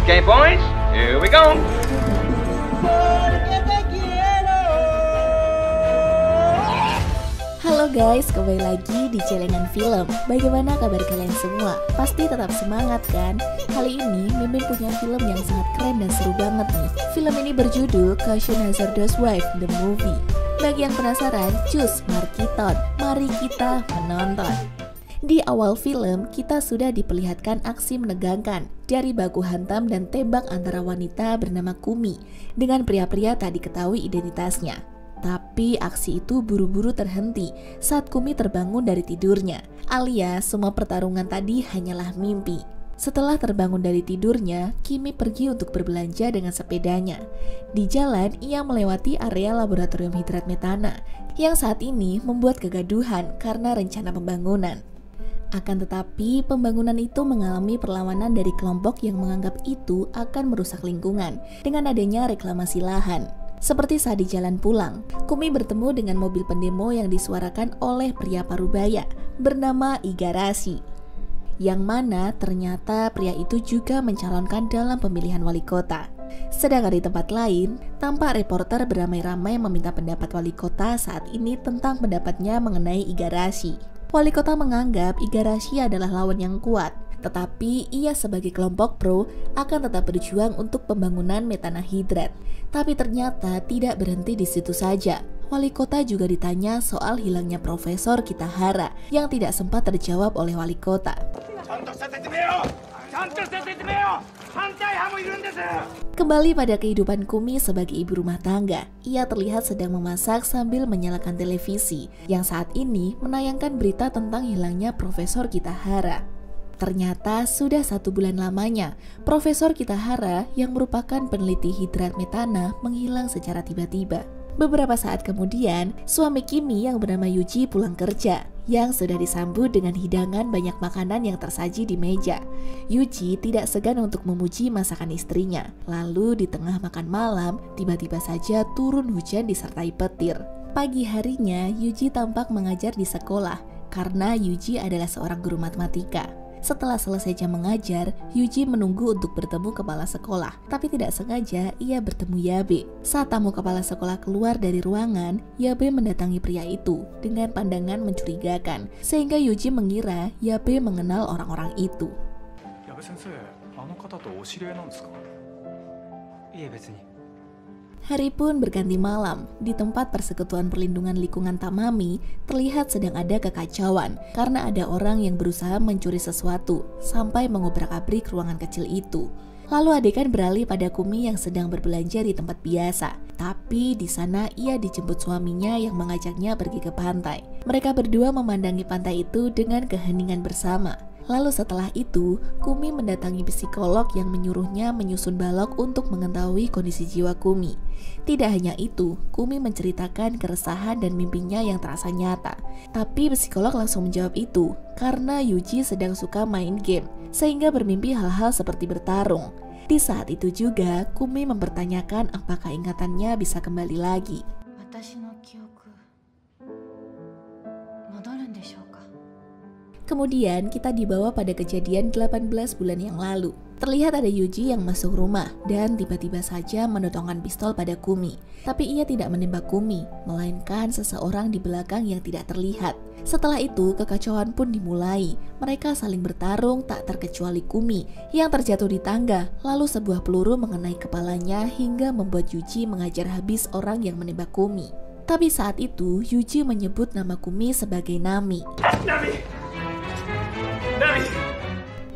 Okay, boys, here we go. Halo guys, kembali lagi di Celengan Film. Bagaimana kabar kalian semua? Pasti tetap semangat kan? Kali ini Mimin punya film yang sangat keren dan seru banget nih. Film ini berjudul Kaushal Hazardous Wife The Movie. Bagi yang penasaran, cus, mari kita menonton. Di awal film, kita sudah diperlihatkan aksi menegangkan dari baku hantam dan tembak antara wanita bernama Kumi dengan pria-pria tak diketahui identitasnya. Tapi aksi itu buru-buru terhenti saat Kumi terbangun dari tidurnya, alias semua pertarungan tadi hanyalah mimpi. Setelah terbangun dari tidurnya, Kimi pergi untuk berbelanja dengan sepedanya. Di jalan, ia melewati area laboratorium hidrat metana yang saat ini membuat kegaduhan karena rencana pembangunan. Akan tetapi, pembangunan itu mengalami perlawanan dari kelompok yang menganggap itu akan merusak lingkungan dengan adanya reklamasi lahan. Seperti saat di jalan pulang, Kumi bertemu dengan mobil pendemo yang disuarakan oleh pria parubaya bernama Igarashi. Yang mana ternyata pria itu juga mencalonkan dalam pemilihan wali kota. Sedangkan di tempat lain, tampak reporter beramai-ramai meminta pendapat wali kota saat ini tentang pendapatnya mengenai Igarashi. Wali kota menganggap Igarashi adalah lawan yang kuat, tetapi ia sebagai kelompok pro akan tetap berjuang untuk pembangunan metana hidrat. Tapi ternyata tidak berhenti di situ saja. Wali kota juga ditanya soal hilangnya Profesor Kitahara yang tidak sempat terjawab oleh wali kota. Kembali pada kehidupan Kumi sebagai ibu rumah tangga, ia terlihat sedang memasak sambil menyalakan televisi yang saat ini menayangkan berita tentang hilangnya Profesor Kitahara. Ternyata sudah 1 bulan lamanya, Profesor Kitahara yang merupakan peneliti hidrat metana menghilang secara tiba-tiba. Beberapa saat kemudian, suami Kimi yang bernama Yuji pulang kerja, yang sudah disambut dengan hidangan banyak makanan yang tersaji di meja. Yuji tidak segan untuk memuji masakan istrinya. Lalu di tengah makan malam, tiba-tiba saja turun hujan disertai petir. Pagi harinya, Yuji tampak mengajar di sekolah, karena Yuji adalah seorang guru matematika. Setelah selesai jam mengajar, Yuji menunggu untuk bertemu kepala sekolah. Tapi tidak sengaja, ia bertemu Yabe. Saat tamu kepala sekolah keluar dari ruangan, Yabe mendatangi pria itu dengan pandangan mencurigakan. Sehingga Yuji mengira Yabe mengenal orang-orang itu. Yabe sensei, ano kata to oshirei nan desu ka? Iya, betsuni. Hari pun berganti malam. Di tempat persekutuan perlindungan lingkungan Tamami, terlihat sedang ada kekacauan karena ada orang yang berusaha mencuri sesuatu sampai mengobrak-abrik ruangan kecil itu. Lalu adegan beralih pada Kumi yang sedang berbelanja di tempat biasa. Tapi di sana ia dijemput suaminya yang mengajaknya pergi ke pantai. Mereka berdua memandangi pantai itu dengan keheningan bersama. Lalu setelah itu, Kumi mendatangi psikolog yang menyuruhnya menyusun balok untuk mengetahui kondisi jiwa Kumi. Tidak hanya itu, Kumi menceritakan keresahan dan mimpinya yang terasa nyata. Tapi psikolog langsung menjawab itu, karena Yuji sedang suka main game, sehingga bermimpi hal-hal seperti bertarung. Di saat itu juga, Kumi mempertanyakan apakah ingatannya bisa kembali lagi. Kemudian kita dibawa pada kejadian 18 bulan yang lalu. Terlihat ada Yuji yang masuk rumah dan tiba-tiba saja menodongkan pistol pada Kumi. Tapi ia tidak menembak Kumi, melainkan seseorang di belakang yang tidak terlihat. Setelah itu kekacauan pun dimulai. Mereka saling bertarung tak terkecuali Kumi yang terjatuh di tangga. Lalu sebuah peluru mengenai kepalanya hingga membuat Yuji mengajar habis orang yang menembak Kumi. Tapi saat itu Yuji menyebut nama Kumi sebagai Nami.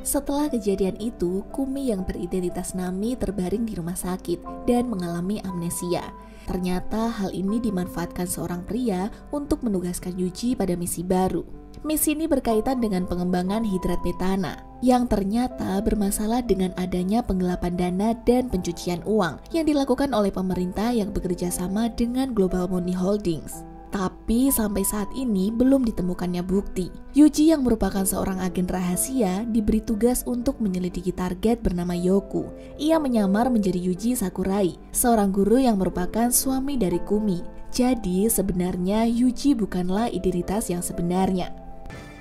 Setelah kejadian itu, Kumi yang beridentitas Nami terbaring di rumah sakit dan mengalami amnesia. Ternyata hal ini dimanfaatkan seorang pria untuk menugaskan Yuji pada misi baru. Misi ini berkaitan dengan pengembangan hidrat metana yang ternyata bermasalah dengan adanya penggelapan dana dan pencucian uang yang dilakukan oleh pemerintah yang bekerja sama dengan Global Money Holdings. Tapi sampai saat ini belum ditemukannya bukti. Yuji yang merupakan seorang agen rahasia diberi tugas untuk menyelidiki target bernama Yoku. Ia menyamar menjadi Yuji Sakurai, seorang guru yang merupakan suami dari Kumi. Jadi sebenarnya Yuji bukanlah identitas yang sebenarnya.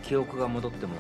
記憶が戻っても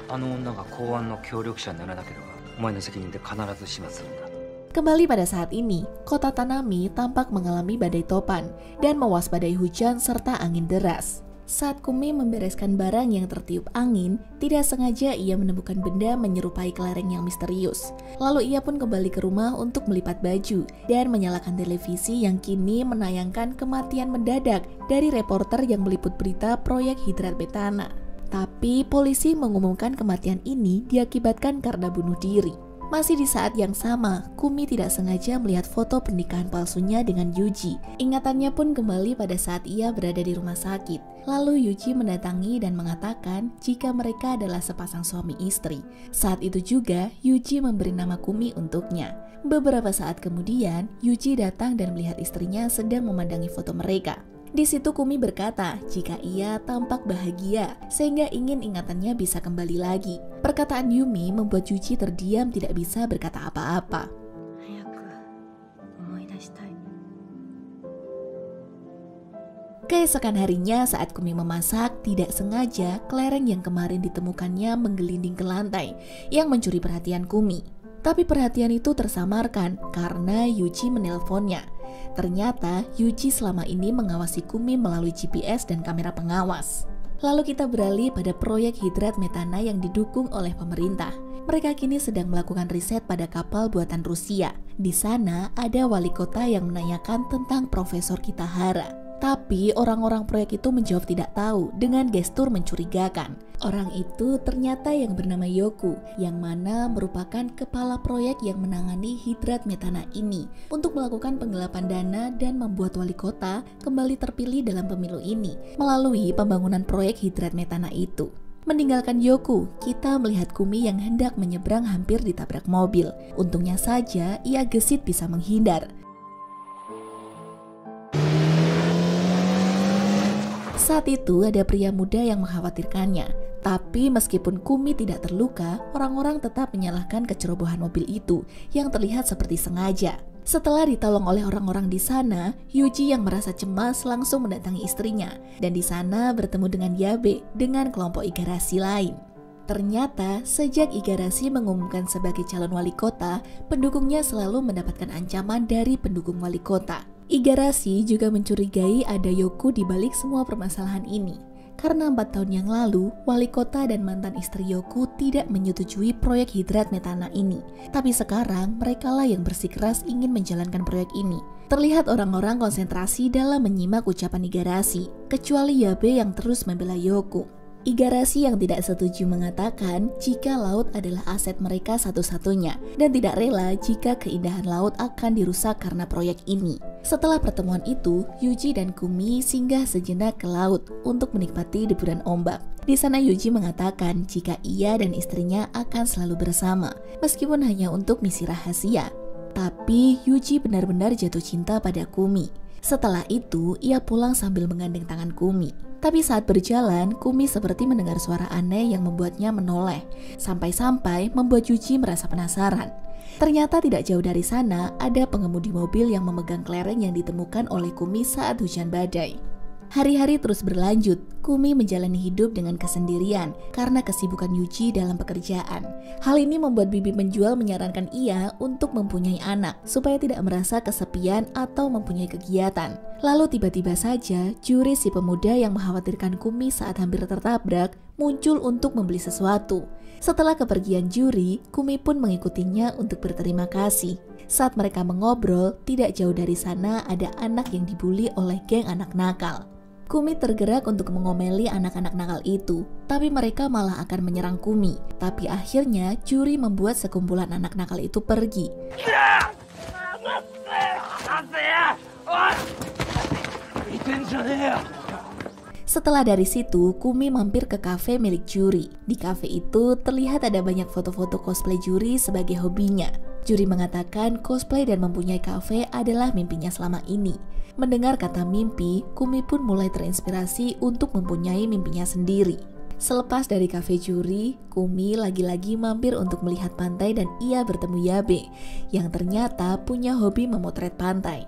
あの女が公安の協力者にならなければお前の責任で必ず始末するんだ。 Kembali pada saat ini, kota Tanami tampak mengalami badai topan dan mewaspadai hujan serta angin deras. Saat Kumi membereskan barang yang tertiup angin, tidak sengaja ia menemukan benda menyerupai kelereng yang misterius. Lalu ia pun kembali ke rumah untuk melipat baju dan menyalakan televisi yang kini menayangkan kematian mendadak dari reporter yang meliput berita proyek hidrat metana. Tapi polisi mengumumkan kematian ini diakibatkan karena bunuh diri. Masih di saat yang sama, Kumi tidak sengaja melihat foto pernikahan palsunya dengan Yuji. Ingatannya pun kembali pada saat ia berada di rumah sakit. Lalu Yuji mendatangi dan mengatakan jika mereka adalah sepasang suami istri. Saat itu juga, Yuji memberi nama Kumi untuknya. Beberapa saat kemudian, Yuji datang dan melihat istrinya sedang memandangi foto mereka. Di situ Kumi berkata jika ia tampak bahagia sehingga ingin ingatannya bisa kembali lagi. Perkataan Yumi membuat Yuji terdiam, tidak bisa berkata apa-apa. Keesokan harinya saat Kumi memasak, tidak sengaja kelereng yang kemarin ditemukannya menggelinding ke lantai yang mencuri perhatian Kumi. Tapi perhatian itu tersamarkan karena Yuji menelponnya. Ternyata Yuji selama ini mengawasi Kumi melalui GPS dan kamera pengawas. Lalu kita beralih pada proyek hidrat metana yang didukung oleh pemerintah. Mereka kini sedang melakukan riset pada kapal buatan Rusia. Di sana ada wali kota yang menanyakan tentang Profesor Kitahara. Tapi orang-orang proyek itu menjawab tidak tahu dengan gestur mencurigakan. Orang itu ternyata yang bernama Yoku, yang mana merupakan kepala proyek yang menangani hidrat metana ini untuk melakukan penggelapan dana dan membuat wali kota kembali terpilih dalam pemilu ini melalui pembangunan proyek hidrat metana itu. Meninggalkan Yoku, kita melihat Kumi yang hendak menyeberang hampir ditabrak mobil. Untungnya saja ia gesit bisa menghindar. Saat itu ada pria muda yang mengkhawatirkannya. Tapi meskipun Kumi tidak terluka, orang-orang tetap menyalahkan kecerobohan mobil itu yang terlihat seperti sengaja. Setelah ditolong oleh orang-orang di sana, Yuji yang merasa cemas langsung mendatangi istrinya dan di sana bertemu dengan Yabe dengan kelompok Igarashi lain. Ternyata sejak Igarashi mengumumkan sebagai calon wali kota, pendukungnya selalu mendapatkan ancaman dari pendukung wali kota. Igarashi juga mencurigai ada Yoku di balik semua permasalahan ini. Karena 4 tahun yang lalu, wali kota dan mantan istri Yoku tidak menyetujui proyek hidrat metana ini. Tapi sekarang, merekalah yang bersikeras ingin menjalankan proyek ini. Terlihat orang-orang konsentrasi dalam menyimak ucapan Igarashi, kecuali Yabe yang terus membela Yoku. Igarashi yang tidak setuju mengatakan jika laut adalah aset mereka satu-satunya dan tidak rela jika keindahan laut akan dirusak karena proyek ini. Setelah pertemuan itu, Yuji dan Kumi singgah sejenak ke laut untuk menikmati deburan ombak. Di sana Yuji mengatakan jika ia dan istrinya akan selalu bersama, meskipun hanya untuk misi rahasia. Tapi Yuji benar-benar jatuh cinta pada Kumi. Setelah itu, ia pulang sambil menggandeng tangan Kumi. Tapi saat berjalan, Kumi seperti mendengar suara aneh yang membuatnya menoleh. Sampai-sampai membuat Yuji merasa penasaran. Ternyata tidak jauh dari sana, ada pengemudi mobil yang memegang kelereng yang ditemukan oleh Kumi saat hujan badai. Hari-hari terus berlanjut, Kumi menjalani hidup dengan kesendirian karena kesibukan Yuji dalam pekerjaan. Hal ini membuat bibi penjual menyarankan ia untuk mempunyai anak supaya tidak merasa kesepian atau mempunyai kegiatan. Lalu tiba-tiba saja, Juri si pemuda yang mengkhawatirkan Kumi saat hampir tertabrak muncul untuk membeli sesuatu. Setelah kepergian Juri, Kumi pun mengikutinya untuk berterima kasih. Saat mereka mengobrol, tidak jauh dari sana ada anak yang dibully oleh geng anak nakal. Kumi tergerak untuk mengomeli anak-anak nakal itu, tapi mereka malah akan menyerang Kumi. Tapi akhirnya Juri membuat sekumpulan anak nakal itu pergi. Setelah dari situ, Kumi mampir ke kafe milik Juri. Di kafe itu terlihat ada banyak foto-foto cosplay Juri sebagai hobinya. Juri mengatakan cosplay dan mempunyai kafe adalah mimpinya selama ini. Mendengar kata mimpi, Kumi pun mulai terinspirasi untuk mempunyai mimpinya sendiri. Selepas dari kafe Juri, Kumi lagi-lagi mampir untuk melihat pantai dan ia bertemu Yabe, yang ternyata punya hobi memotret pantai.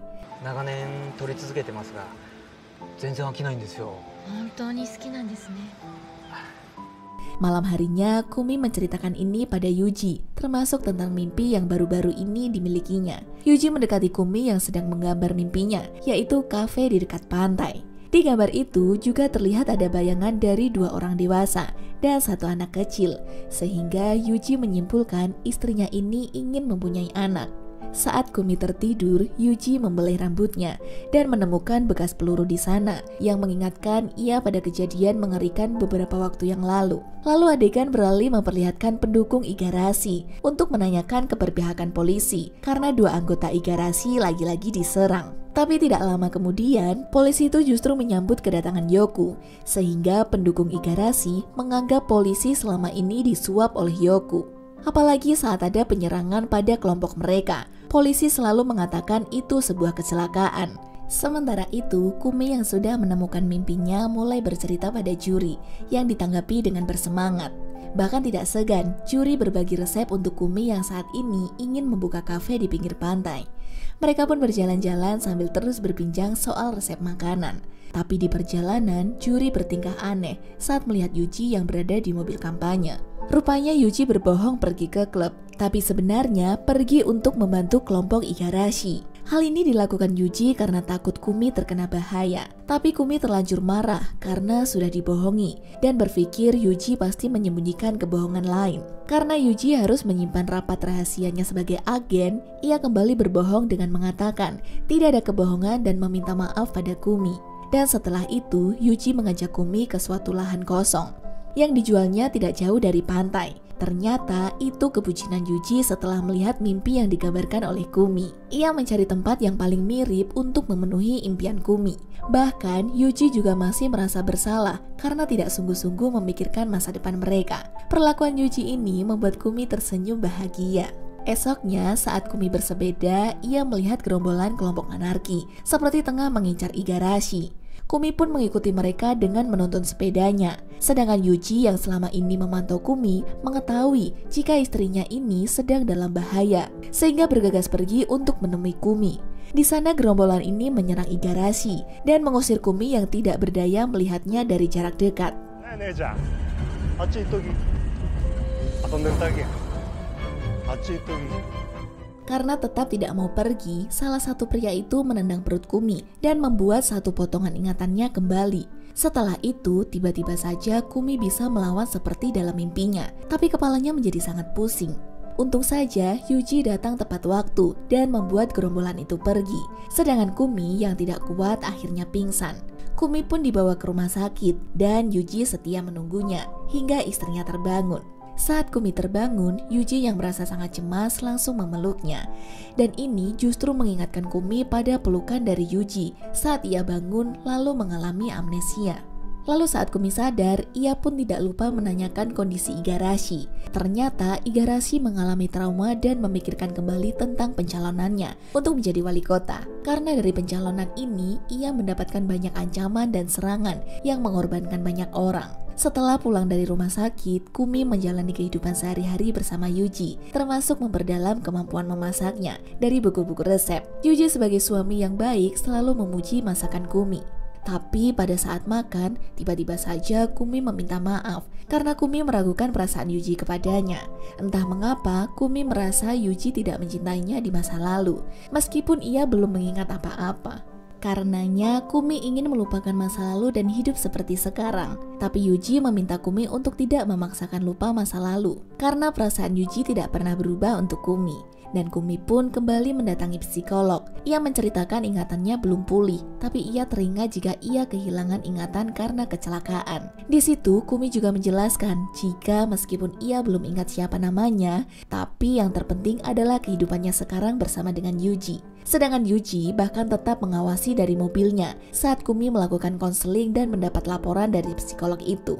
Malam harinya, Kumi menceritakan ini pada Yuji, termasuk tentang mimpi yang baru-baru ini dimilikinya. Yuji mendekati Kumi yang sedang menggambar mimpinya, yaitu kafe di dekat pantai. Di gambar itu juga terlihat ada bayangan dari 2 orang dewasa dan 1 anak kecil, sehingga Yuji menyimpulkan istrinya ini ingin mempunyai anak. Saat Kumi tertidur, Yuji membelai rambutnya dan menemukan bekas peluru di sana yang mengingatkan ia pada kejadian mengerikan beberapa waktu yang lalu. Lalu adegan beralih memperlihatkan pendukung Igarashi untuk menanyakan keberpihakan polisi karena 2 anggota Igarashi lagi-lagi diserang. Tapi tidak lama kemudian, polisi itu justru menyambut kedatangan Yoku, sehingga pendukung Igarashi menganggap polisi selama ini disuap oleh Yoku. Apalagi saat ada penyerangan pada kelompok mereka, polisi selalu mengatakan itu sebuah kecelakaan. Sementara itu, Kumi yang sudah menemukan mimpinya mulai bercerita pada juri yang ditanggapi dengan bersemangat. Bahkan tidak segan, juri berbagi resep untuk Kumi yang saat ini ingin membuka kafe di pinggir pantai. Mereka pun berjalan-jalan sambil terus berbincang soal resep makanan. Tapi di perjalanan, juri bertingkah aneh saat melihat Yuji yang berada di mobil kampanye. Rupanya Yuji berbohong pergi ke klub, tapi sebenarnya pergi untuk membantu kelompok Igarashi. Hal ini dilakukan Yuji karena takut Kumi terkena bahaya. Tapi Kumi terlanjur marah karena sudah dibohongi dan berpikir Yuji pasti menyembunyikan kebohongan lain. Karena Yuji harus menyimpan rapat rahasianya sebagai agen, ia kembali berbohong dengan mengatakan tidak ada kebohongan dan meminta maaf pada Kumi. Dan setelah itu, Yuji mengajak Kumi ke suatu lahan kosong yang dijualnya tidak jauh dari pantai. Ternyata itu kebucinan Yuji setelah melihat mimpi yang digambarkan oleh Kumi. Ia mencari tempat yang paling mirip untuk memenuhi impian Kumi. Bahkan Yuji juga masih merasa bersalah karena tidak sungguh-sungguh memikirkan masa depan mereka. Perlakuan Yuji ini membuat Kumi tersenyum bahagia. Esoknya saat Kumi bersepeda, ia melihat gerombolan kelompok anarki seperti tengah mengincar Igarashi. Kumi pun mengikuti mereka dengan menonton sepedanya. Sedangkan Yuji yang selama ini memantau Kumi mengetahui jika istrinya ini sedang dalam bahaya, sehingga bergegas pergi untuk menemui Kumi. Di sana gerombolan ini menyerang Igarashi dan mengusir Kumi yang tidak berdaya melihatnya dari jarak dekat. Karena tetap tidak mau pergi, salah satu pria itu menendang perut Kumi dan membuat satu potongan ingatannya kembali. Setelah itu, tiba-tiba saja Kumi bisa melawan seperti dalam mimpinya, tapi kepalanya menjadi sangat pusing. Untung saja Yuji datang tepat waktu dan membuat gerombolan itu pergi. Sedangkan Kumi yang tidak kuat akhirnya pingsan. Kumi pun dibawa ke rumah sakit dan Yuji setia menunggunya hingga istrinya terbangun. Saat Kumi terbangun, Yuji yang merasa sangat cemas langsung memeluknya. Dan ini justru mengingatkan Kumi pada pelukan dari Yuji saat ia bangun lalu mengalami amnesia. Lalu saat Kumi sadar, ia pun tidak lupa menanyakan kondisi Igarashi. Ternyata Igarashi mengalami trauma dan memikirkan kembali tentang pencalonannya untuk menjadi wali kota. Karena dari pencalonan ini, ia mendapatkan banyak ancaman dan serangan yang mengorbankan banyak orang. Setelah pulang dari rumah sakit, Kumi menjalani kehidupan sehari-hari bersama Yuji, termasuk memperdalam kemampuan memasaknya dari buku-buku resep. Yuji sebagai suami yang baik selalu memuji masakan Kumi. Tapi pada saat makan, tiba-tiba saja Kumi meminta maaf karena Kumi meragukan perasaan Yuji kepadanya. Entah mengapa, Kumi merasa Yuji tidak mencintainya di masa lalu, meskipun ia belum mengingat apa-apa. Karenanya, Kumi ingin melupakan masa lalu dan hidup seperti sekarang. Tapi Yuji meminta Kumi untuk tidak memaksakan lupa masa lalu, karena perasaan Yuji tidak pernah berubah untuk Kumi. Dan Kumi pun kembali mendatangi psikolog. Ia menceritakan ingatannya belum pulih, tapi ia teringat jika ia kehilangan ingatan karena kecelakaan. Di situ, Kumi juga menjelaskan jika meskipun ia belum ingat siapa namanya, tapi yang terpenting adalah kehidupannya sekarang bersama dengan Yuji. Sedangkan Yuji bahkan tetap mengawasi dari mobilnya saat Kumi melakukan konseling dan mendapat laporan dari psikolog itu.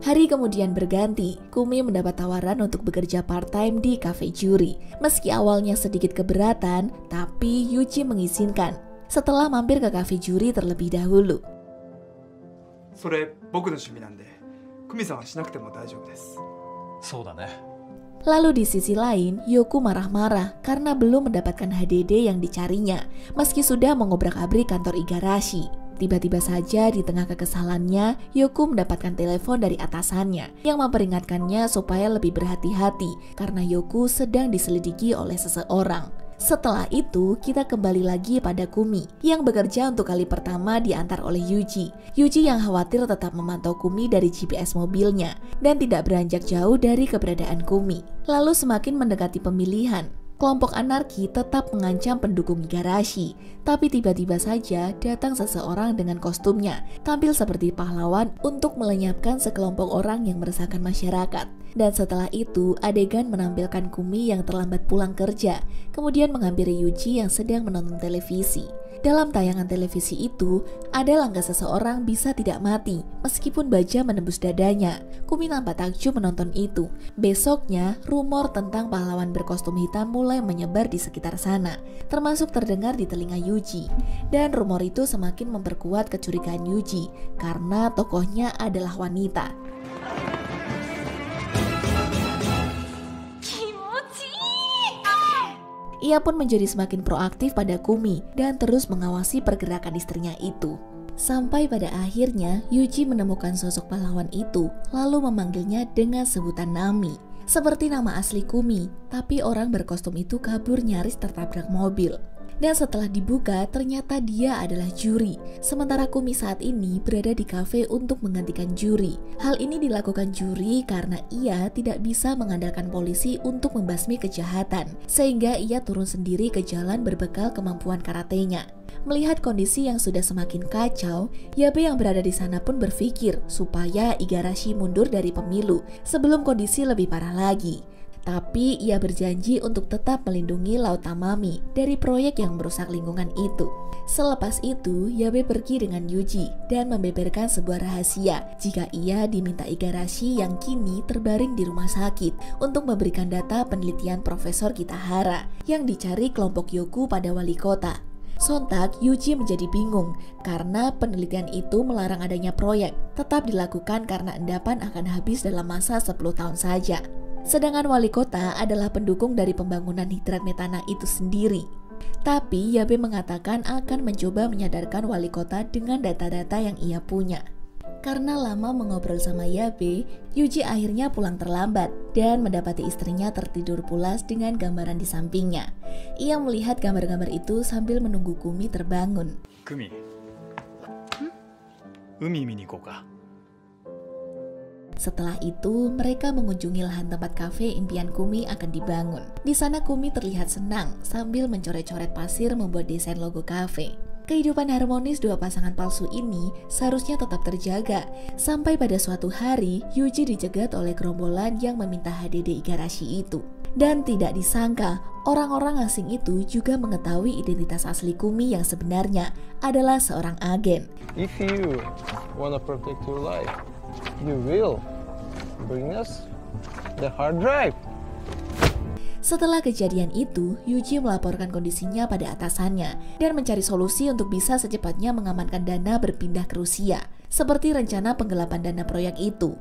Hari kemudian berganti, Kumi mendapat tawaran untuk bekerja part-time di cafe juri. Meski awalnya sedikit keberatan, tapi Yuji mengizinkan setelah mampir ke cafe juri terlebih dahulu. それ僕の趣味なんで、久美さんはしなくても大丈夫です。そうだね。Lalu di sisi lain, Yoku marah-marah karena belum mendapatkan HDD yang dicarinya, meski sudah mengobrak-abrik kantor Igarashi. Tiba-tiba saja di tengah kekesalannya, Yoku mendapatkan telepon dari atasannya yang memperingatkannya supaya lebih berhati-hati karena Yoku sedang diselidiki oleh seseorang. Setelah itu, kita kembali lagi pada Kumi yang bekerja untuk kali pertama diantar oleh Yuji. Yuji yang khawatir tetap memantau Kumi dari GPS mobilnya dan tidak beranjak jauh dari keberadaan Kumi. Lalu semakin mendekati pemilihan, kelompok anarki tetap mengancam pendukung Igarashi, tapi tiba-tiba saja datang seseorang dengan kostumnya, tampil seperti pahlawan untuk melenyapkan sekelompok orang yang meresahkan masyarakat. Dan setelah itu, adegan menampilkan Kumi yang terlambat pulang kerja, kemudian menghampiri Yuji yang sedang menonton televisi. Dalam tayangan televisi itu, ada langkah seseorang bisa tidak mati meskipun baja menembus dadanya. Kumi nampak takjub menonton itu. Besoknya, rumor tentang pahlawan berkostum hitam mulai menyebar di sekitar sana, termasuk terdengar di telinga Yuji. Dan rumor itu semakin memperkuat kecurigaan Yuji karena tokohnya adalah wanita. Ia pun menjadi semakin proaktif pada Kumi dan terus mengawasi pergerakan istrinya itu. Sampai pada akhirnya Yuji menemukan sosok pahlawan itu, lalu memanggilnya dengan sebutan Nami. Seperti nama asli Kumi, tapi orang berkostum itu kabur nyaris tertabrak mobil. Dan setelah dibuka, ternyata dia adalah Juri. Sementara Kumi saat ini berada di kafe untuk menggantikan Juri. Hal ini dilakukan Juri karena ia tidak bisa mengandalkan polisi untuk membasmi kejahatan, sehingga ia turun sendiri ke jalan berbekal kemampuan karatenya. Melihat kondisi yang sudah semakin kacau, Yabe yang berada di sana pun berpikir supaya Igarashi mundur dari pemilu sebelum kondisi lebih parah lagi. Tapi ia berjanji untuk tetap melindungi Laut Tamami dari proyek yang merusak lingkungan itu. Selepas itu, Yabe pergi dengan Yuji dan membeberkan sebuah rahasia jika ia diminta Igarashi yang kini terbaring di rumah sakit untuk memberikan data penelitian Profesor Kitahara yang dicari kelompok Yoku pada wali kota. Sontak, Yuji menjadi bingung karena penelitian itu melarang adanya proyek tetap dilakukan karena endapan akan habis dalam masa 10 tahun saja. Sedangkan wali kota adalah pendukung dari pembangunan hidrat metana itu sendiri. Tapi Yabe mengatakan akan mencoba menyadarkan wali kota dengan data-data yang ia punya. Karena lama mengobrol sama Yabe, Yuji akhirnya pulang terlambat dan mendapati istrinya tertidur pulas dengan gambaran di sampingnya. Ia melihat gambar-gambar itu sambil menunggu Kumi terbangun. Kumi, umi miniko ka? Setelah itu, mereka mengunjungi lahan tempat kafe impian Kumi akan dibangun. Di sana Kumi terlihat senang sambil mencoret-coret pasir membuat desain logo kafe. Kehidupan harmonis dua pasangan palsu ini seharusnya tetap terjaga, sampai pada suatu hari Yuji dicegat oleh gerombolan yang meminta HDD Igarashi itu. Dan tidak disangka, orang-orang asing itu juga mengetahui identitas asli Kumi yang sebenarnya adalah seorang agen. If you wanna protect your life, you will bring us the hard drive. Setelah kejadian itu, Yuji melaporkan kondisinya pada atasannya dan mencari solusi untuk bisa secepatnya mengamankan dana berpindah ke Rusia, seperti rencana penggelapan dana proyek itu.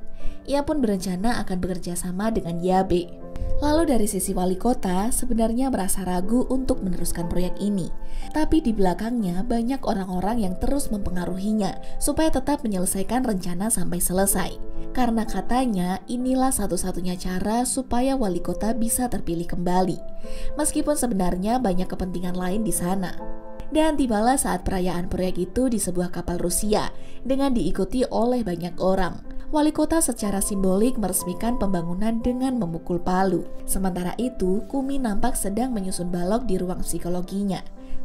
Ia pun berencana akan bekerja sama dengan Yabe. Lalu dari sisi wali kota sebenarnya merasa ragu untuk meneruskan proyek ini. Tapi di belakangnya banyak orang-orang yang terus mempengaruhinya supaya tetap menyelesaikan rencana sampai selesai. Karena katanya inilah satu-satunya cara supaya wali kota bisa terpilih kembali. Meskipun sebenarnya banyak kepentingan lain di sana. Dan tibalah saat perayaan proyek itu di sebuah kapal Rusia dengan diikuti oleh banyak orang. Wali kota secara simbolik meresmikan pembangunan dengan memukul palu. Sementara itu, Kumi nampak sedang menyusun balok di ruang psikologinya.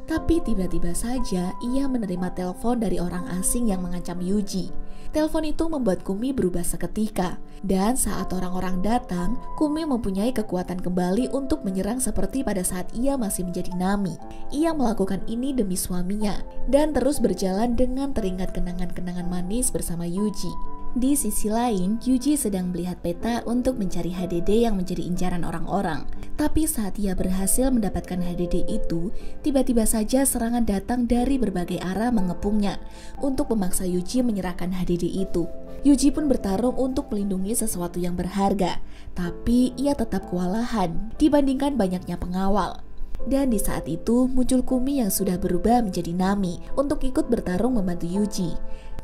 Tapi tiba-tiba saja ia menerima telepon dari orang asing yang mengancam Yuji. Telepon itu membuat Kumi berubah seketika. Dan saat orang-orang datang, Kumi mempunyai kekuatan kembali untuk menyerang seperti pada saat ia masih menjadi Nami. Ia melakukan ini demi suaminya dan terus berjalan dengan teringat kenangan-kenangan manis bersama Yuji. Di sisi lain, Yuji sedang melihat peta untuk mencari HDD yang menjadi incaran orang-orang. Tapi saat ia berhasil mendapatkan HDD itu, tiba-tiba saja serangan datang dari berbagai arah mengepungnya untuk memaksa Yuji menyerahkan HDD itu. Yuji pun bertarung untuk melindungi sesuatu yang berharga, tapi ia tetap kewalahan dibandingkan banyaknya pengawal. Dan di saat itu muncul Kumi yang sudah berubah menjadi Nami untuk ikut bertarung membantu Yuji.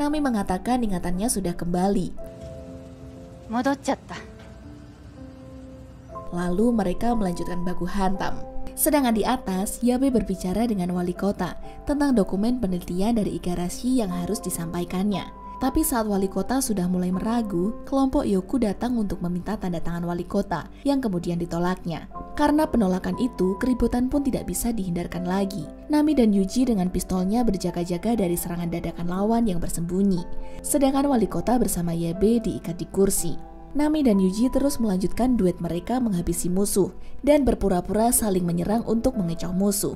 Nami mengatakan ingatannya sudah kembali. Lalu mereka melanjutkan baku hantam. Sedangkan di atas, Yabe berbicara dengan wali kota tentang dokumen penelitian dari Igarashi yang harus disampaikannya. Tapi saat wali kota sudah mulai meragu, kelompok Yoku datang untuk meminta tanda tangan wali kota yang kemudian ditolaknya. Karena penolakan itu, keributan pun tidak bisa dihindarkan lagi. Nami dan Yuji dengan pistolnya berjaga-jaga dari serangan dadakan lawan yang bersembunyi. Sedangkan wali kota bersama Yabe diikat di kursi. Nami dan Yuji terus melanjutkan duet mereka menghabisi musuh dan berpura-pura saling menyerang untuk mengecoh musuh.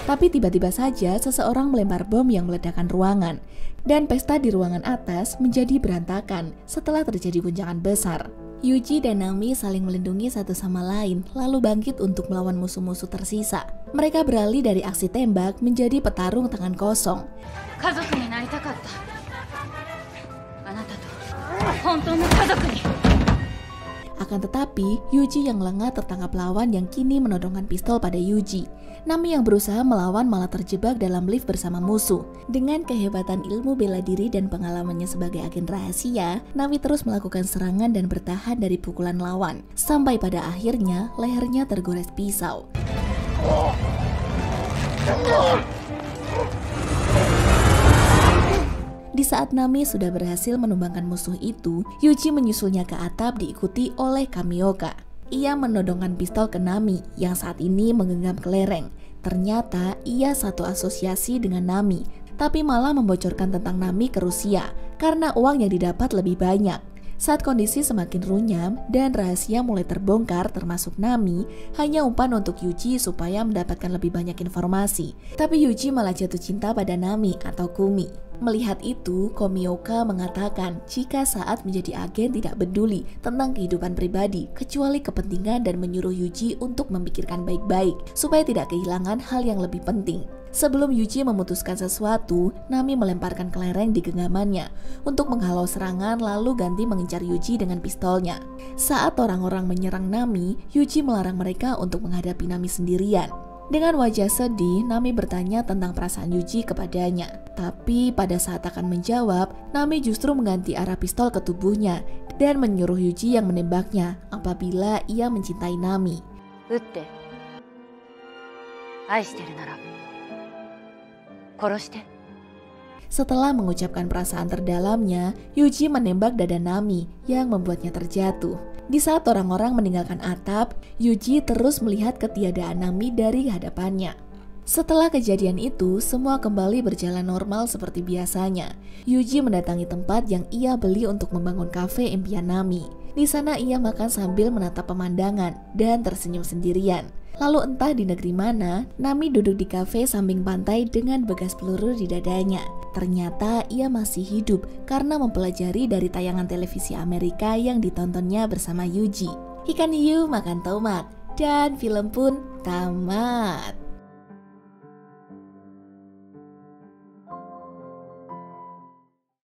Tapi tiba-tiba saja seseorang melempar bom yang meledakkan ruangan, dan pesta di ruangan atas menjadi berantakan setelah terjadi guncangan besar. Yuji dan Nami saling melindungi satu sama lain, lalu bangkit untuk melawan musuh-musuh tersisa. Mereka beralih dari aksi tembak menjadi petarung tangan kosong. Akan tetapi, Yuji yang lengah tertangkap lawan yang kini menodongkan pistol pada Yuji. Nami yang berusaha melawan malah terjebak dalam lift bersama musuh. Dengan kehebatan ilmu bela diri dan pengalamannya sebagai agen rahasia, Nami terus melakukan serangan dan bertahan dari pukulan lawan. Sampai pada akhirnya, lehernya tergores pisau. Di saat Nami sudah berhasil menumbangkan musuh itu, Yuji menyusulnya ke atap diikuti oleh Kamioka. Ia menodongkan pistol ke Nami yang saat ini menggenggam kelereng. Ternyata ia satu asosiasi dengan Nami, tapi malah membocorkan tentang Nami ke Rusia karena uang yang didapat lebih banyak. Saat kondisi semakin runyam dan rahasia mulai terbongkar termasuk Nami, hanya umpan untuk Yuji supaya mendapatkan lebih banyak informasi. Tapi Yuji malah jatuh cinta pada Nami atau Kumi. Melihat itu, Komioka mengatakan jika saat menjadi agen tidak peduli tentang kehidupan pribadi kecuali kepentingan dan menyuruh Yuji untuk memikirkan baik-baik supaya tidak kehilangan hal yang lebih penting. Sebelum Yuji memutuskan sesuatu, Nami melemparkan kelereng di genggamannya untuk menghalau serangan lalu ganti mengincar Yuji dengan pistolnya. Saat orang-orang menyerang Nami, Yuji melarang mereka untuk menghadapi Nami sendirian. Dengan wajah sedih, Nami bertanya tentang perasaan Yuji kepadanya. Tapi pada saat akan menjawab, Nami justru mengganti arah pistol ke tubuhnya dan menyuruh Yuji yang menembaknya apabila ia mencintai Nami. Setelah mengucapkan perasaan terdalamnya, Yuji menembak dada Nami yang membuatnya terjatuh. Di saat orang-orang meninggalkan atap, Yuji terus melihat ketiadaan Nami dari hadapannya. Setelah kejadian itu, semua kembali berjalan normal seperti biasanya. Yuji mendatangi tempat yang ia beli untuk membangun kafe impian Nami. Di sana ia makan sambil menatap pemandangan dan tersenyum sendirian. Lalu entah di negeri mana, Nami duduk di kafe samping pantai dengan bekas peluru di dadanya. Ternyata ia masih hidup karena mempelajari dari tayangan televisi Amerika yang ditontonnya bersama Yuji. Ikan hiu makan tomat, dan film pun tamat.